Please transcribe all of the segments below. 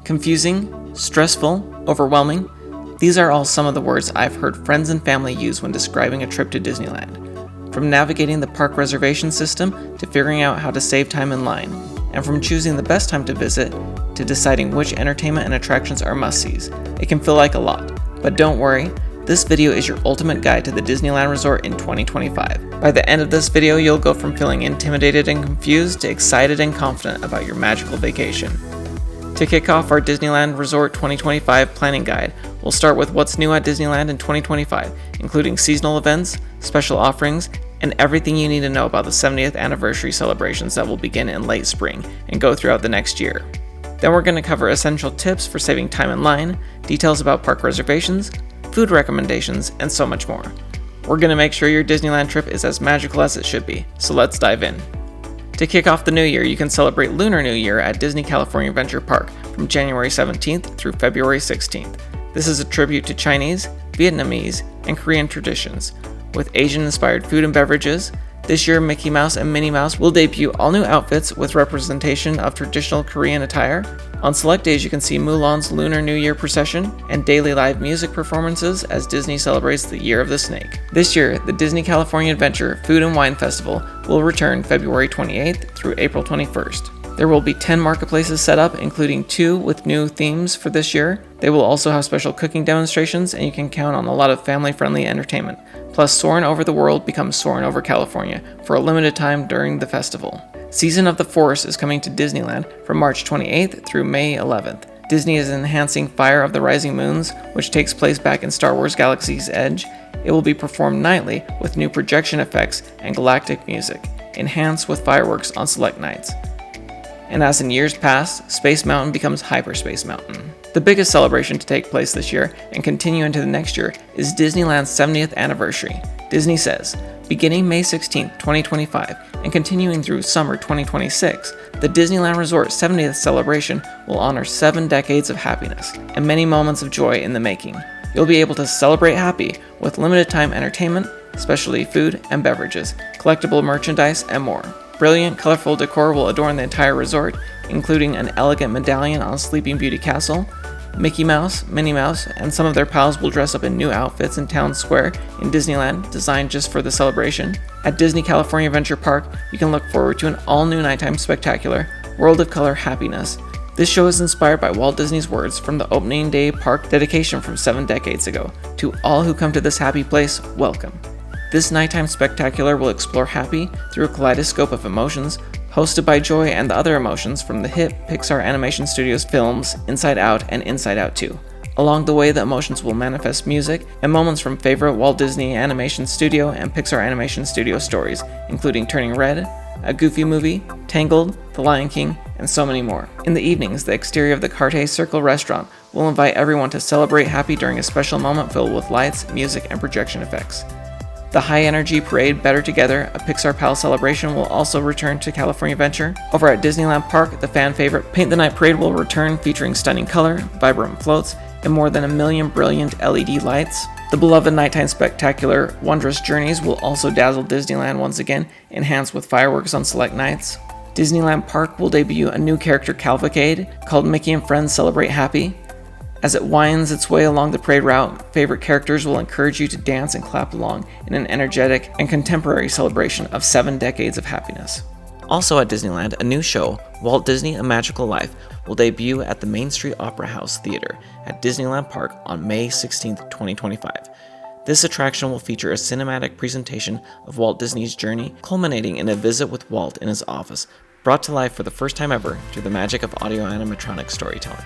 Confusing, stressful, overwhelming. These are all some of the words I've heard friends and family use when describing a trip to Disneyland. From navigating the park reservation system to figuring out how to save time in line, and from choosing the best time to visit to deciding which entertainment and attractions are must-sees. It can feel like a lot, but don't worry, this video is your ultimate guide to the Disneyland Resort in 2025. By the end of this video, you'll go from feeling intimidated and confused to excited and confident about your magical vacation. To kick off our Disneyland Resort 2025 planning guide, we'll start with what's new at Disneyland in 2025, including seasonal events, special offerings, and everything you need to know about the 70th anniversary celebrations that will begin in late spring and go throughout the next year. Then we're going to cover essential tips for saving time in line, details about park reservations, food recommendations, and so much more. We're going to make sure your Disneyland trip is as magical as it should be, so let's dive in. To kick off the new year, you can celebrate Lunar New Year at Disney California Adventure Park from January 17th through February 16th. This is a tribute to Chinese, Vietnamese, and Korean traditions. With Asian-inspired food and beverages, this year Mickey Mouse and Minnie Mouse will debut all new outfits with representation of traditional Korean attire. On select days you can see Mulan's Lunar New Year procession and daily live music performances as Disney celebrates the Year of the Snake. This year, the Disney California Adventure Food and Wine Festival will return February 28th through April 21st. There will be 10 marketplaces set up, including 2 with new themes for this year. They will also have special cooking demonstrations, and you can count on a lot of family-friendly entertainment. Plus, Soarin' Over the World becomes Soarin' Over California for a limited time during the festival. Season of the Force is coming to Disneyland from March 28th through May 11th. Disney is enhancing Fire of the Rising Moons, which takes place back in Star Wars Galaxy's Edge. It will be performed nightly with new projection effects and galactic music, enhanced with fireworks on select nights. And as in years past, Space Mountain becomes Hyperspace Mountain. The biggest celebration to take place this year and continue into the next year is Disneyland's 70th anniversary. Disney says, beginning May 16, 2025, and continuing through summer 2026, the Disneyland Resort 70th celebration will honor 7 decades of happiness and many moments of joy in the making. You'll be able to celebrate happy with limited time entertainment, specialty food and beverages, collectible merchandise, and more. Brilliant, colorful decor will adorn the entire resort, including an elegant medallion on Sleeping Beauty Castle. Mickey Mouse, Minnie Mouse, and some of their pals will dress up in new outfits in Town Square in Disneyland, designed just for the celebration. At Disney California Adventure Park, you can look forward to an all-new nighttime spectacular, World of Color Happiness. This show is inspired by Walt Disney's words from the opening day park dedication from 7 decades ago. To all who come to this happy place, welcome. This nighttime spectacular will explore happy through a kaleidoscope of emotions, hosted by joy and the other emotions from the hit Pixar Animation Studios films Inside Out and Inside Out 2. Along the way, the emotions will manifest music and moments from favorite Walt Disney Animation Studio and Pixar Animation Studio stories, including Turning Red, A Goofy Movie, Tangled, The Lion King, and so many more. In the evenings, the exterior of the Cartier Circle restaurant will invite everyone to celebrate happy during a special moment filled with lights, music, and projection effects. The high-energy parade Better Together, a Pixar Pal celebration, will also return to California Adventure. Over at Disneyland Park, the fan favorite Paint the Night Parade will return, featuring stunning color, vibrant floats, and more than 1 million brilliant LED lights. The beloved nighttime spectacular Wondrous Journeys will also dazzle Disneyland once again, enhanced with fireworks on select nights. Disneyland Park will debut a new character cavalcade called Mickey and Friends Celebrate Happy. As it winds its way along the parade route, favorite characters will encourage you to dance and clap along in an energetic and contemporary celebration of 7 decades of happiness. Also at Disneyland, a new show, Walt Disney: A Magical Life, will debut at the Main Street Opera House Theater at Disneyland Park on May 16, 2025. This attraction will feature a cinematic presentation of Walt Disney's journey, culminating in a visit with Walt in his office, brought to life for the first time ever through the magic of audio animatronic storytelling.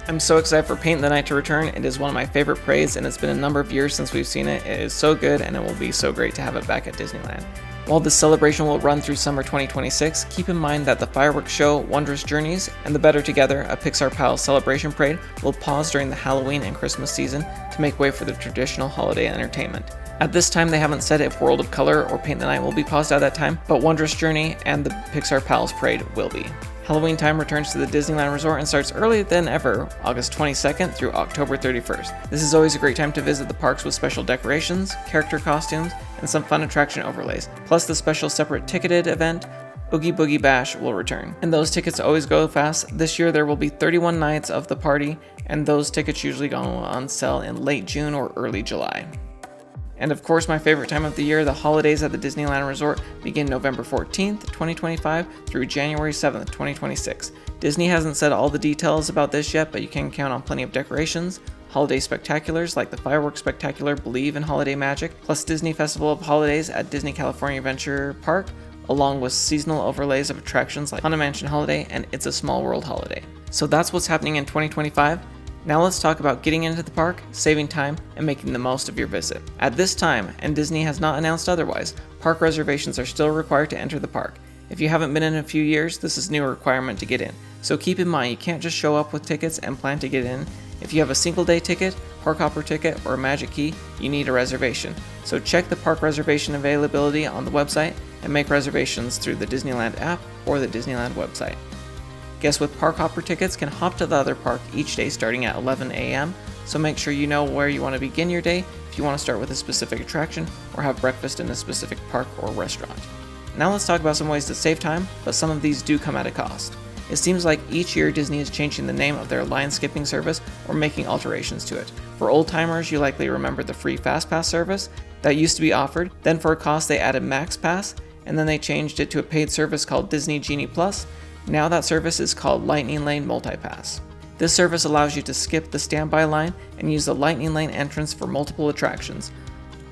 I'm so excited for Paint the Night to return. It is one of my favorite parades, and it's been a number of years since we've seen it. It is so good, and it will be so great to have it back at Disneyland. While this celebration will run through summer 2026, keep in mind that the fireworks show Wondrous Journeys and the Better Together, a Pixar Pal celebration parade, will pause during the Halloween and Christmas season to make way for the traditional holiday entertainment. At this time, they haven't said if World of Color or Paint the Night will be paused at that time, but Wondrous Journey and the Pixar Pals parade will be. Halloween time returns to the Disneyland Resort and starts earlier than ever, August 22nd through October 31st. This is always a great time to visit the parks with special decorations, character costumes, and some fun attraction overlays, plus the special separate ticketed event, Oogie Boogie Bash will return, and those tickets always go fast. This year there will be 31 nights of the party, and those tickets usually go on sale in late June or early July. And of course, my favorite time of the year, the holidays at the Disneyland Resort begin November 14th, 2025 through January 7th, 2026. Disney hasn't said all the details about this yet, but you can count on plenty of decorations, holiday spectaculars like the Fireworks Spectacular Believe in Holiday Magic, plus Disney Festival of Holidays at Disney California Adventure Park, along with seasonal overlays of attractions like Haunted Mansion Holiday and It's a Small World Holiday. So that's what's happening in 2025. Now let's talk about getting into the park, saving time, and making the most of your visit. At this time, and Disney has not announced otherwise, park reservations are still required to enter the park. If you haven't been in a few years, this is a new requirement to get in. So keep in mind, you can't just show up with tickets and plan to get in. If you have a single day ticket, park hopper ticket, or a magic key, you need a reservation. So check the park reservation availability on the website and make reservations through the Disneyland app or the Disneyland website. Guests with park hopper tickets can hop to the other park each day starting at 11 a.m., so make sure you know where you want to begin your day if you want to start with a specific attraction or have breakfast in a specific park or restaurant. Now let's talk about some ways to save time, but some of these do come at a cost. It seems like each year Disney is changing the name of their line skipping service or making alterations to it. For old timers, you likely remember the free Fast Pass service that used to be offered. Then for a cost they added Max Pass, and then they changed it to a paid service called Disney Genie Plus. Now that service is called Lightning Lane Multipass. This service allows you to skip the standby line and use the Lightning Lane entrance for multiple attractions.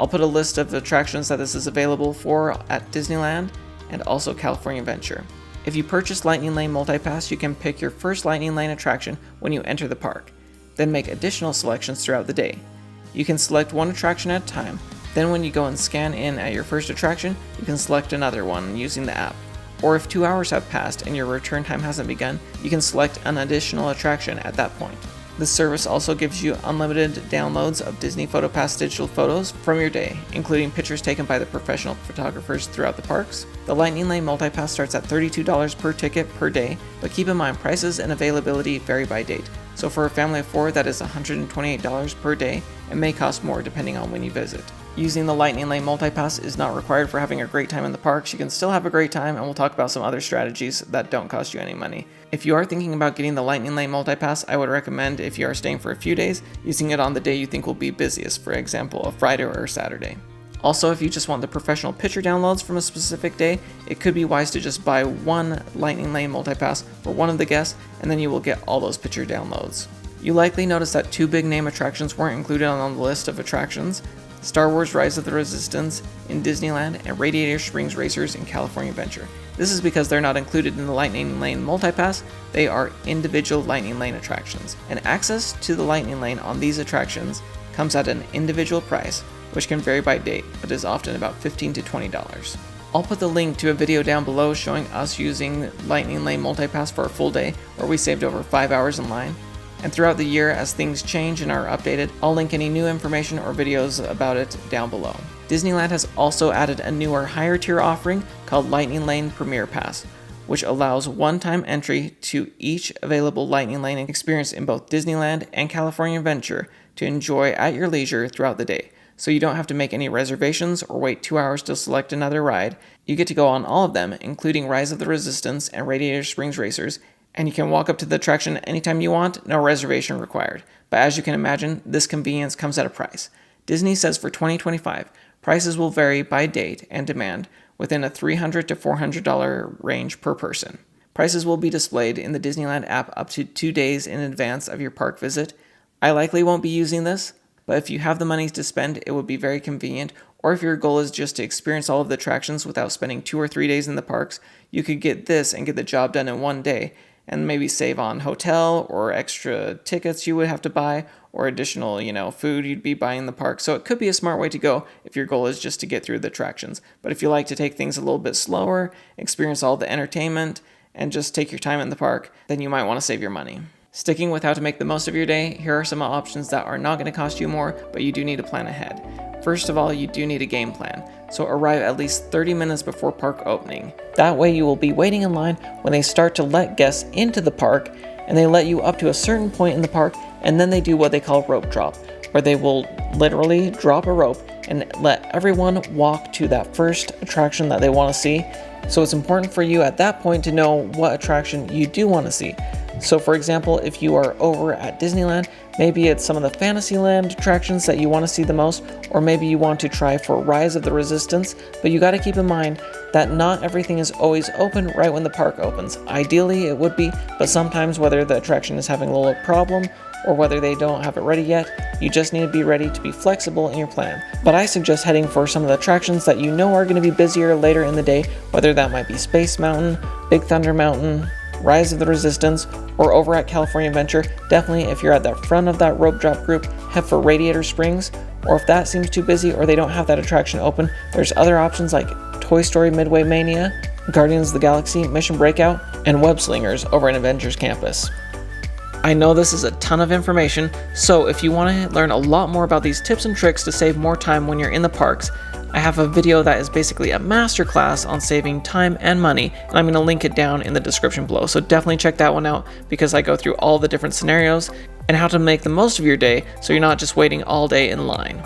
I'll put a list of the attractions that this is available for at Disneyland and also California Adventure. If you purchase Lightning Lane Multipass, you can pick your first Lightning Lane attraction when you enter the park, then make additional selections throughout the day. You can select one attraction at a time, then when you go and scan in at your first attraction, you can select another one using the app. Or if 2 hours have passed and your return time hasn't begun, you can select an additional attraction at that point. This service also gives you unlimited downloads of Disney PhotoPass digital photos from your day, including pictures taken by the professional photographers throughout the parks. The Lightning Lane Multipass starts at $32 per ticket per day, but keep in mind prices and availability vary by date. So for a family of 4, that is $128 per day and may cost more depending on when you visit. Using the Lightning Lane Multipass is not required for having a great time in the parks. You can still have a great time, and we'll talk about some other strategies that don't cost you any money. If you are thinking about getting the Lightning Lane Multipass, I would recommend, if you are staying for a few days, using it on the day you think will be busiest, for example, a Friday or a Saturday. Also, if you just want the professional picture downloads from a specific day, it could be wise to just buy one Lightning Lane Multipass for one of the guests, and then you will get all those picture downloads. You likely noticed that 2 big name attractions weren't included on the list of attractions: Star Wars Rise of the Resistance in Disneyland and Radiator Springs Racers in California Adventure. This is because they're not included in the Lightning Lane Multipass. They are individual Lightning Lane attractions, and access to the Lightning Lane on these attractions comes at an individual price, which can vary by date, but is often about $15 to $20. I'll put the link to a video down below showing us using Lightning Lane Multipass for a full day, where we saved over 5 hours in line. And throughout the year, as things change and are updated, I'll link any new information or videos about it down below. Disneyland has also added a newer higher tier offering called Lightning Lane Premier Pass, which allows one-time entry to each available Lightning Lane experience in both Disneyland and California Adventure to enjoy at your leisure throughout the day. So you don't have to make any reservations or wait 2 hours to select another ride. You get to go on all of them, including Rise of the Resistance and Radiator Springs Racers, and you can walk up to the attraction anytime you want, no reservation required. But as you can imagine, this convenience comes at a price. Disney says for 2025, prices will vary by date and demand within a $300 to $400 range per person. Prices will be displayed in the Disneyland app up to 2 days in advance of your park visit. I likely won't be using this, but if you have the money to spend, it would be very convenient. Or if your goal is just to experience all of the attractions without spending 2 or 3 days in the parks, you could get this and get the job done in 1 day, and maybe save on hotel or extra tickets you would have to buy, or additional, food you'd be buying in the park. So it could be a smart way to go if your goal is just to get through the attractions. But if you like to take things a little bit slower, experience all the entertainment, and just take your time in the park, then you might want to save your money. Sticking with how to make the most of your day, here are some options that are not going to cost you more, but you do need to plan ahead. First of all, you do need a game plan, so arrive at least 30 minutes before park opening. That way you will be waiting in line when they start to let guests into the park, and they let you up to a certain point in the park, and then they do what they call rope drop, where they will literally drop a rope and let everyone walk to that first attraction that they want to see. So it's important for you at that point to know what attraction you do want to see. So for example, if you are over at Disneyland, maybe it's some of the Fantasyland attractions that you want to see the most, or maybe you want to try for Rise of the Resistance, but you got to keep in mind that not everything is always open right when the park opens. Ideally it would be, but sometimes whether the attraction is having a little problem or whether they don't have it ready yet, you just need to be ready to be flexible in your plan. But I suggest heading for some of the attractions that you know are going to be busier later in the day, whether that might be Space Mountain, Big Thunder Mountain, Rise of the Resistance, or over at California Adventure. Definitely, if you're at the front of that rope drop group, head for Radiator Springs, or if that seems too busy or they don't have that attraction open, there's other options like Toy Story Midway Mania, Guardians of the Galaxy Mission Breakout, and Web Slingers over at Avengers Campus. I know this is a ton of information, so if you want to learn a lot more about these tips and tricks to save more time when you're in the parks, I have a video that is basically a masterclass on saving time and money, and I'm going to link it down in the description below, so definitely check that one out because I go through all the different scenarios and how to make the most of your day so you're not just waiting all day in line.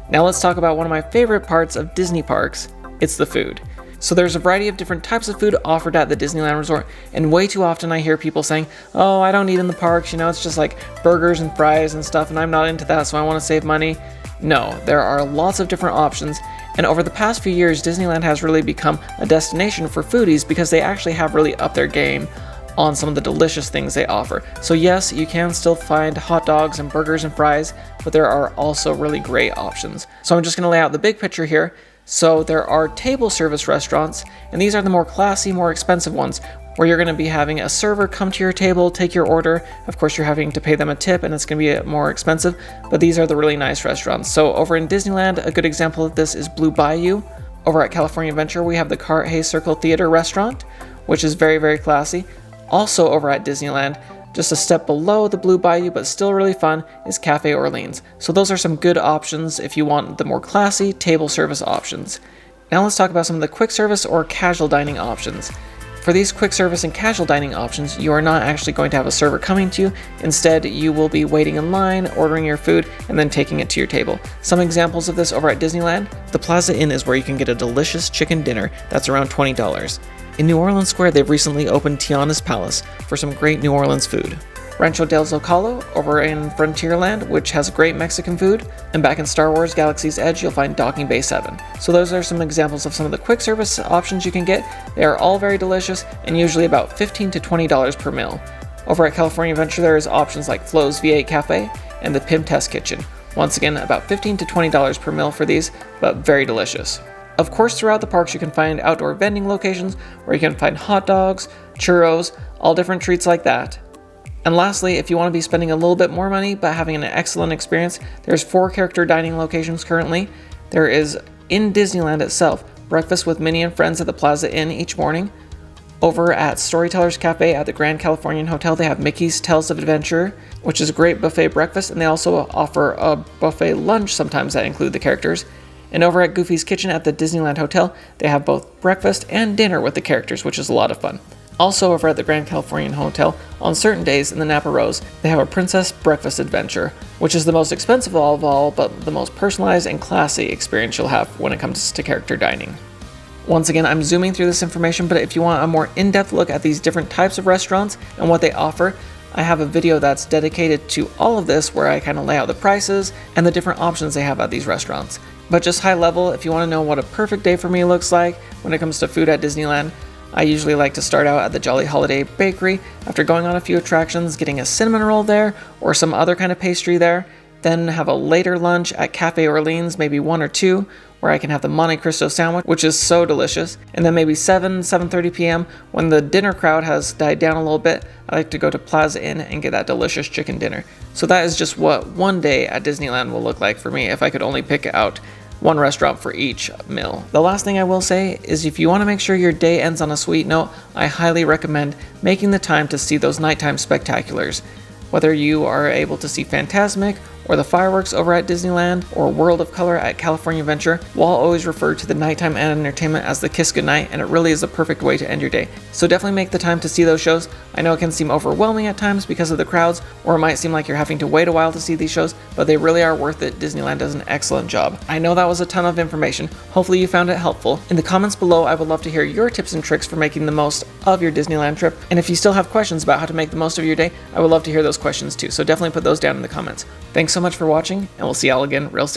Now let's talk about one of my favorite parts of Disney parks. It's the food. So there's a variety of different types of food offered at the Disneyland Resort, and way too often I hear people saying, oh, I don't eat in the parks, it's just like burgers and fries and stuff, and I'm not into that, so I want to save money. No, there are lots of different options, and over the past few years, Disneyland has really become a destination for foodies because they actually have really upped their game on some of the delicious things they offer. So yes, you can still find hot dogs and burgers and fries, but there are also really great options. So I'm just going to lay out the big picture here. So there are table service restaurants, and these are the more classy, more expensive ones, where you're going to be having a server come to your table, take your order. Of course, you're having to pay them a tip, and it's going to be more expensive, but these are the really nice restaurants. So over in Disneyland, a good example of this is Blue Bayou. Over at California Adventure, we have the Carthay Circle Theater restaurant, which is very, very classy. Also over at Disneyland, just a step below the Blue Bayou, but still really fun, is Cafe Orleans. So those are some good options if you want the more classy table service options. Now let's talk about some of the quick service or casual dining options. For these quick service and casual dining options, you are not actually going to have a server coming to you. Instead, you will be waiting in line, ordering your food, and then taking it to your table. Some examples of this over at Disneyland: the Plaza Inn is where you can get a delicious chicken dinner that's around $20. In New Orleans Square, they've recently opened Tiana's Palace for some great New Orleans food. Rancho del Zocalo over in Frontierland, which has great Mexican food. And back in Star Wars Galaxy's Edge, you'll find Docking Bay 7. So those are some examples of some of the quick service options you can get. They are all very delicious and usually about $15 to $20 per meal. Over at California Adventure, there is options like Flo's V8 Cafe and the Pim Test Kitchen. Once again, about $15 to $20 per meal for these, but very delicious. Of course, throughout the parks, you can find outdoor vending locations where you can find hot dogs, churros, all different treats like that. And lastly, if you want to be spending a little bit more money but having an excellent experience, there's 4 character dining locations currently. There is, in Disneyland itself, breakfast with Minnie and friends at the Plaza Inn each morning. Over at Storytellers Cafe at the Grand Californian Hotel, they have Mickey's Tales of Adventure, which is a great buffet breakfast, and they also offer a buffet lunch sometimes that include the characters. And over at Goofy's Kitchen at the Disneyland Hotel, they have both breakfast and dinner with the characters, which is a lot of fun. Also over at the Grand Californian Hotel, on certain days in the Napa Rose, they have a Princess Breakfast Adventure, which is the most expensive of all, but the most personalized and classy experience you'll have when it comes to character dining. Once again, I'm zooming through this information, but if you want a more in-depth look at these different types of restaurants and what they offer, I have a video that's dedicated to all of this where I kind of lay out the prices and the different options they have at these restaurants. But just high level, if you want to know what a perfect day for me looks like when it comes to food at Disneyland, I usually like to start out at the Jolly Holiday Bakery after going on a few attractions, getting a cinnamon roll there or some other kind of pastry there, then have a later lunch at Cafe Orleans, maybe 1 or 2, where I can have the Monte Cristo sandwich, which is so delicious, and then maybe 7:30 p.m. when the dinner crowd has died down a little bit, I like to go to Plaza Inn and get that delicious chicken dinner. So that is just what one day at Disneyland will look like for me if I could only pick out one restaurant for each meal. The last thing I will say is if you want to make sure your day ends on a sweet note, I highly recommend making the time to see those nighttime spectaculars. Whether you are able to see Fantasmic or the fireworks over at Disneyland, or World of Color at California Adventure, we'll always refer to the nighttime entertainment as the Kiss Goodnight, and it really is a perfect way to end your day. So definitely make the time to see those shows. I know it can seem overwhelming at times because of the crowds, or it might seem like you're having to wait a while to see these shows, but they really are worth it. Disneyland does an excellent job. I know that was a ton of information. Hopefully you found it helpful. In the comments below, I would love to hear your tips and tricks for making the most of your Disneyland trip, and if you still have questions about how to make the most of your day, I would love to hear those questions too, so definitely put those down in the comments. Thanks so much for watching, and we'll see y'all again real soon.